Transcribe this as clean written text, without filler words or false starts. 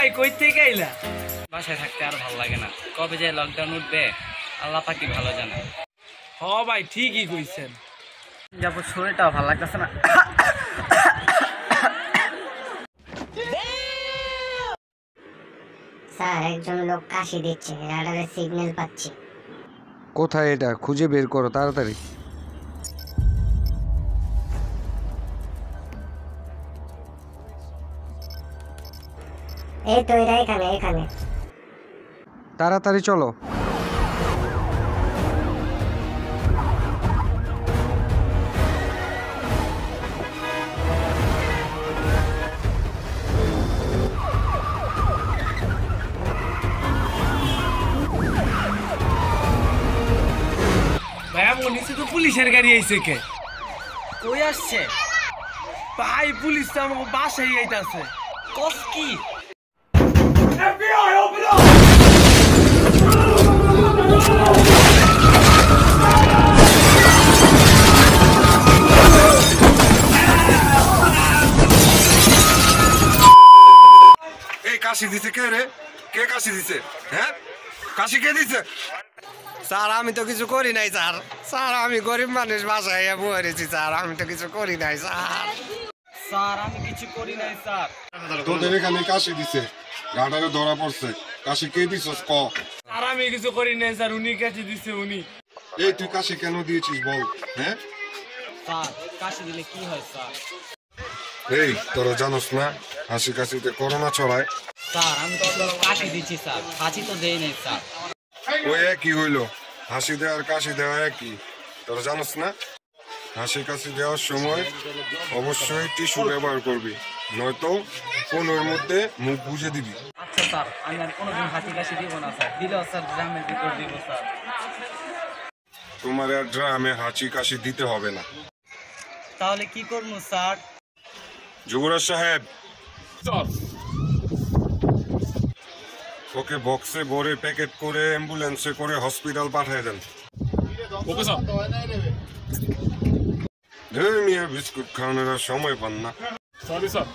ভাই কই থেকে আইলা? বাসায় থাকতে আর ভালো লাগে না, কবে যে লকডাউন উঠবে আল্লাহ পাকি ভালো জানে। হ ভাই ঠিকই কইছেন। যাবো শরীরটাও ভালো লাগতেছে না। স্যার একজন লোক কাশি দিচ্ছে, রাডারে সিগন্যাল পাচ্ছি। কোথায় এটা খুঁজে বের করো তাড়াতাড়ি। এই তো এরা এখানে এখানে। তাড়াতাড়ি চলো। ভাই আমার নিচে তো পুলিশের গাড়ি আইছে কে? কই আসছে? ভাই পুলিশ তো আমার বাসায় আইতাছে। কস কি? এই কাশি দিছে কে রে? কে কাশি দিছে? হ্যাঁ, কাশি কে দিছে? স্যার আমি তো কিছু করি নাই স্যার। স্যার আমি গরিব মানুষ, বাসায় মরেছি স্যার, আমি তো কিছু করি নাই স্যার। স্যার আমি কিছু করি নাই স্যার। তোদের এখানে কাশি দিছে, গাটারে ধরা পড়ছে। কাশি কে দিছস ক? আর আমি কিছু করি নাই স্যার, উনি কাছে দিছে উনি। এই তুই কাশি কেন দিয়েছিস বল? হ্যাঁ, স্যার কাশি দিলে কি হয় স্যার? এই তোরা জানোস না হাসি কাশিতে করোনা ছড়ায়? স্যার আমি তো কাশি দিচ্ছি স্যার, হাঁচি তো দেই নাই স্যার। ওই একই হইলো, হাসি দেওয়া আর কাশি দেওয়া একই। তোরা জানোস না হাসি কাশি দেওয়ার সময় অবশ্যই টিস্যু ব্যবহার করবি, নয়তো কোনোর মধ্যে মুখ গুজে দিবি। আচ্ছা স্যার, আমি আর কোনোদিন হাঁচি কাশি দিব না স্যার, দিলেও স্যার গ্রামের ভিতর দিব স্যার। তোমার আর ড্রামে হাঁচি কাশি দিতে হবে না। তাহলে কি করবো স্যার? যুবরাজ সাহেব, ওকে বক্সে ভরে প্যাকেট করে অ্যাম্বুলেন্সে করে হসপিটাল পাঠিয়ে দেন। Okay sir. ধরে মিয়া বিস্কুট খাওয়ানোর আর সময় পান না। Sorry sir.